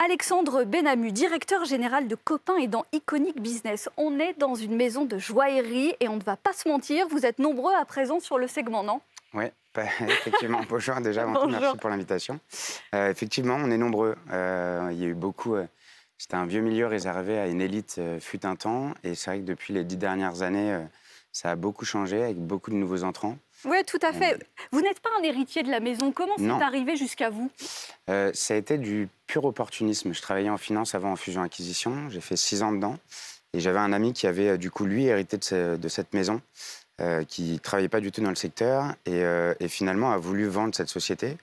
Alexandre Benamou, directeur général de Copain et dans Iconic Business. On est dans une maison de joaillerie et on ne va pas se mentir, vous êtes nombreux à présent sur le segment, non? Oui, effectivement. Bonjour déjà, avant tout, merci pour l'invitation. Effectivement, on est nombreux. Il y a eu beaucoup... C'était un vieux milieu réservé à une élite fut un temps. Et c'est vrai que depuis les 10 dernières années, ça a beaucoup changé avec beaucoup de nouveaux entrants. Oui, tout à fait. Vous n'êtes pas un héritier de la maison. Comment c'est arrivé jusqu'à vous? Ça a été du pur opportunisme. Je travaillais en finance avant en fusion-acquisition. J'ai fait 6 ans dedans. Et j'avais un ami qui avait, du coup, lui, hérité de cette maison, qui ne travaillait pas du tout dans le secteur et finalement a voulu vendre cette société.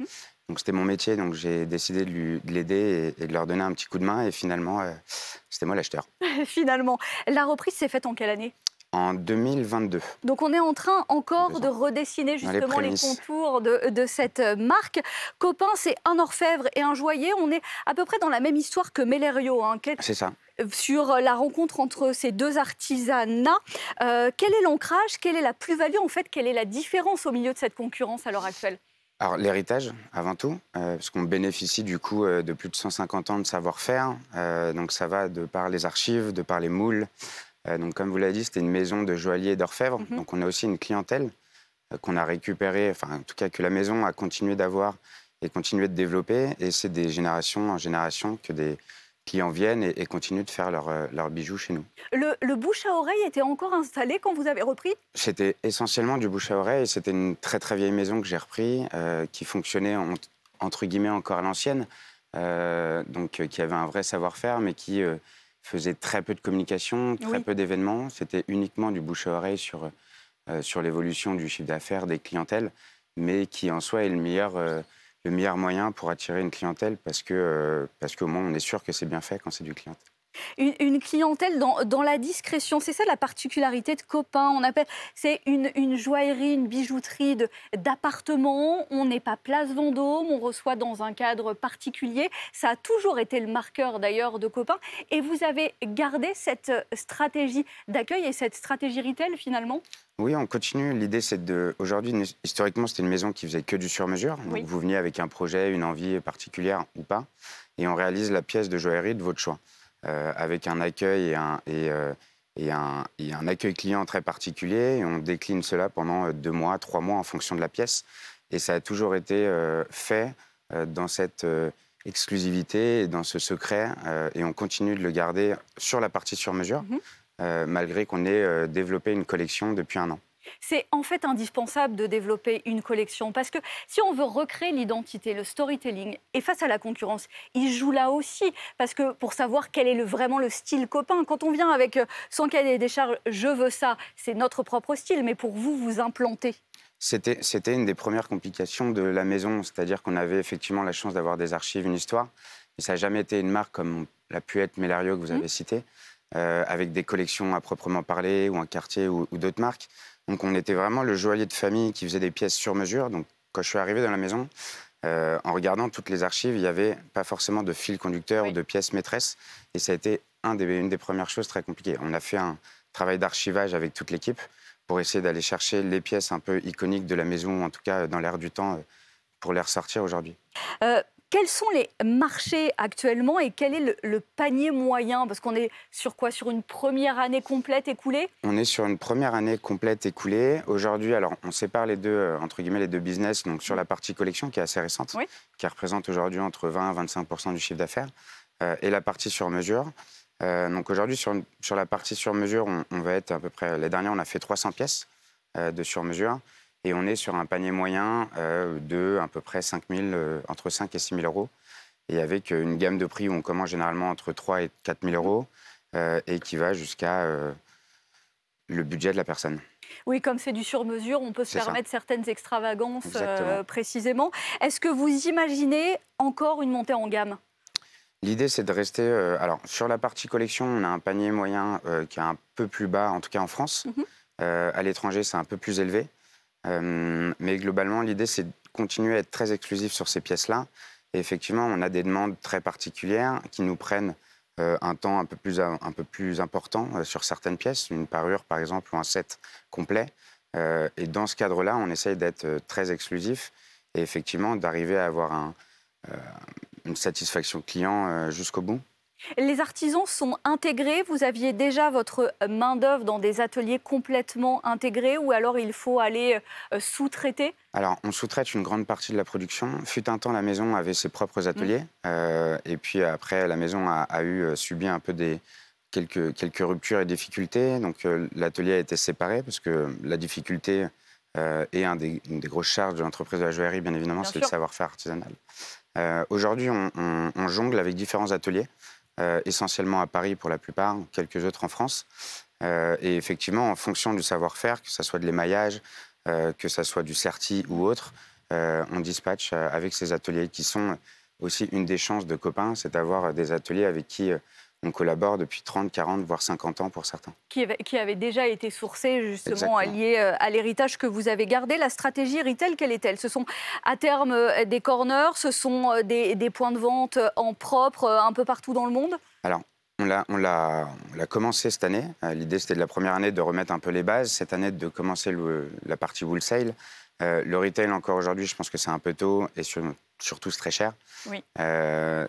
Donc c'était mon métier, donc j'ai décidé de l'aider et de leur donner un petit coup de main. Et finalement, c'était moi l'acheteur. Finalement. La reprise s'est faite en quelle année? En 2022. Donc on est en train encore de redessiner justement les contours de cette marque. Copain, c'est un orfèvre et un joaillier. On est à peu près dans la même histoire que Mellerio. C'est ça. Sur la rencontre entre ces deux artisanats. Quel est l'ancrage? Quelle est la plus-value en fait? Quelle est la différence au milieu de cette concurrence à l'heure actuelle? Alors, l'héritage, avant tout, parce qu'on bénéficie du coup de plus de 150 ans de savoir-faire. Donc ça va de par les archives, de par les moules. Donc comme vous l'avez dit, c'était une maison de joailliers et d'orfèvres. Donc on a aussi une clientèle qu'on a récupérée, enfin en tout cas que la maison a continué d'avoir et continué de développer. Et c'est des générations en génération que des clients viennent et continuent de faire leurs bijoux chez nous. Le bouche à oreille était encore installé quand vous avez repris? C'était essentiellement du bouche à oreille. C'était une très très vieille maison que j'ai repris, qui fonctionnait entre guillemets encore à l'ancienne, donc qui avait un vrai savoir-faire, mais qui faisait très peu de communication, très peu d'événements. C'était uniquement du bouche à oreille sur l'évolution du chiffre d'affaires, des clientèles, mais qui en soi est le meilleur moyen pour attirer une clientèle parce qu'au moins on est sûr que c'est bien fait quand c'est du clientèle. Une clientèle dans la discrétion, c'est ça la particularité de Copain. C'est une joaillerie, une bijouterie d'appartement. On n'est pas place Vendôme, on reçoit dans un cadre particulier. Ça a toujours été le marqueur d'ailleurs de Copain. Et vous avez gardé cette stratégie d'accueil et cette stratégie retail finalement? Oui, on continue. L'idée, c'est aujourd'hui, historiquement, c'était une maison qui faisait que du sur-mesure. Donc, vous veniez avec un projet, une envie particulière ou pas, et on réalise la pièce de joaillerie de votre choix, avec un accueil et un accueil client très particulier. Et on décline cela pendant 2 mois, 3 mois en fonction de la pièce. Et ça a toujours été fait dans cette exclusivité et dans ce secret. Et on continue de le garder sur la partie sur-mesure. Malgré qu'on ait développé une collection depuis 1 an. C'est en fait indispensable de développer une collection parce que si on veut recréer l'identité, le storytelling, et face à la concurrence, il joue là aussi. Parce que pour savoir quel est vraiment le style Copain, quand on vient avec son cahier des charges, je veux ça, c'est notre propre style, mais pour vous, vous implantez. C'était une des premières complications de la maison, c'est-à-dire qu'on avait effectivement la chance d'avoir des archives, une histoire, mais ça n'a jamais été une marque comme l'a pu être Mellerio que vous avez cité. Avec des collections à proprement parler, ou un quartier, ou d'autres marques. Donc on était vraiment le joaillier de famille qui faisait des pièces sur mesure. Donc quand je suis arrivé dans la maison, en regardant toutes les archives, il n'y avait pas forcément de fil conducteur ou de pièces maîtresses. Et ça a été une des premières choses très compliquées. On a fait un travail d'archivage avec toute l'équipe pour essayer d'aller chercher les pièces un peu iconiques de la maison, en tout cas dans l'air du temps, pour les ressortir aujourd'hui. Quels sont les marchés actuellement et quel est le panier moyen? Parce qu'on est sur quoi? Sur une première année complète écoulée? On est sur une première année complète écoulée. Aujourd'hui, alors on sépare les deux, entre guillemets, les deux business. Donc sur la partie collection qui est assez récente, qui représente aujourd'hui entre 20 et 25% du chiffre d'affaires, et la partie sur mesure. Donc aujourd'hui, sur la partie sur mesure, on va être à peu près... L'année dernière, on a fait 300 pièces de sur mesure. Et on est sur un panier moyen de à peu près entre 5 et 6 000 euros. Et avec une gamme de prix où on commence généralement entre 3 et 4 000 euros et qui va jusqu'à le budget de la personne. Oui, comme c'est du sur-mesure, on peut se permettre certaines extravagances précisément. Est-ce que vous imaginez encore une montée en gamme? L'idée, c'est de rester... alors, sur la partie collection, on a un panier moyen qui est un peu plus bas, en tout cas en France. À l'étranger, c'est un peu plus élevé. Mais globalement, l'idée, c'est de continuer à être très exclusif sur ces pièces-là. Et effectivement, on a des demandes très particulières qui nous prennent un temps un peu plus important sur certaines pièces, une parure par exemple ou un set complet. Et dans ce cadre-là, on essaye d'être très exclusif et effectivement d'arriver à avoir une satisfaction client jusqu'au bout. Les artisans sont intégrés. Vous aviez déjà votre main-d'œuvre dans des ateliers complètement intégrés ou alors il faut aller sous-traiter? Alors, on sous-traite une grande partie de la production. Fut un temps, la maison avait ses propres ateliers. Et puis après, la maison a subi un peu quelques ruptures et difficultés. Donc, l'atelier a été séparé parce que la difficulté est une des grosses charges de l'entreprise de la joaillerie, bien évidemment, Bien c'est le sûr. savoir-faire artisanal. Aujourd'hui, on jongle avec différents ateliers, essentiellement à Paris pour la plupart, quelques autres en France. Et effectivement, en fonction du savoir-faire, que ce soit de l'émaillage, que ce soit du serti ou autre, on dispatche avec ces ateliers qui sont aussi une des chances de Copain, c'est d'avoir des ateliers avec qui on collabore depuis 30, 40, voire 50 ans pour certains. Qui avait déjà été sourcés justement Exactement. liés à l'héritage que vous avez gardé. La stratégie retail, quelle est-elle? Ce sont à terme des corners, ce sont des points de vente en propre un peu partout dans le monde? Alors, on l'a commencé cette année. L'idée, c'était de la première année de remettre un peu les bases. Cette année, de commencer la partie wholesale. Le retail, encore aujourd'hui, je pense que c'est un peu tôt et surtout, c'est très cher. Oui.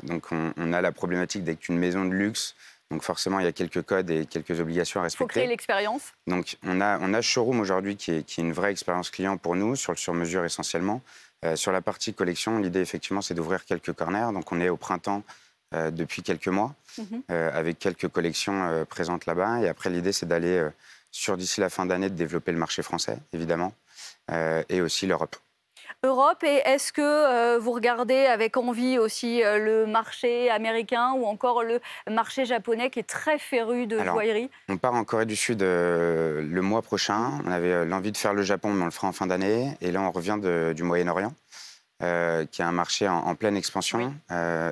Donc, on a la problématique d'être une maison de luxe. Donc, forcément, il y a quelques codes et quelques obligations à Il faut créer respecter. l'expérience. Donc, on a showroom aujourd'hui qui est une vraie expérience client pour nous, sur le sur-mesure essentiellement. Sur la partie collection, l'idée, effectivement, c'est d'ouvrir quelques corners. Donc, on est au printemps depuis quelques mois, avec quelques collections présentes là-bas. Et après, l'idée, c'est d'aller, d'ici la fin d'année, de développer le marché français, évidemment, et aussi l'Europe. Europe, et est-ce que vous regardez avec envie aussi le marché américain ou encore le marché japonais qui est très féru de Alors, joaillerie? on part en Corée du Sud le mois prochain. On avait l'envie de faire le Japon, mais on le fera en fin d'année. Et là, on revient du Moyen-Orient, qui est un marché en pleine expansion,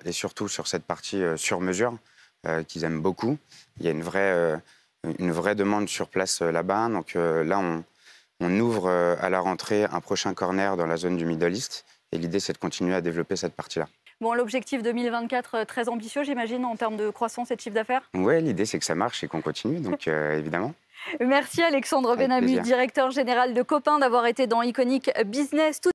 et surtout sur cette partie sur mesure, qu'ils aiment beaucoup. Il y a une vraie demande sur place là-bas. Donc là, on ouvre à la rentrée un prochain corner dans la zone du Middle East. Et l'idée, c'est de continuer à développer cette partie-là. Bon, l'objectif 2024, très ambitieux, j'imagine, en termes de croissance et de chiffre d'affaires? Oui, l'idée, c'est que ça marche et qu'on continue, donc évidemment. Merci Alexandre Avec Benhamou, plaisir. directeur général de Copain, d'avoir été dans Iconic Business.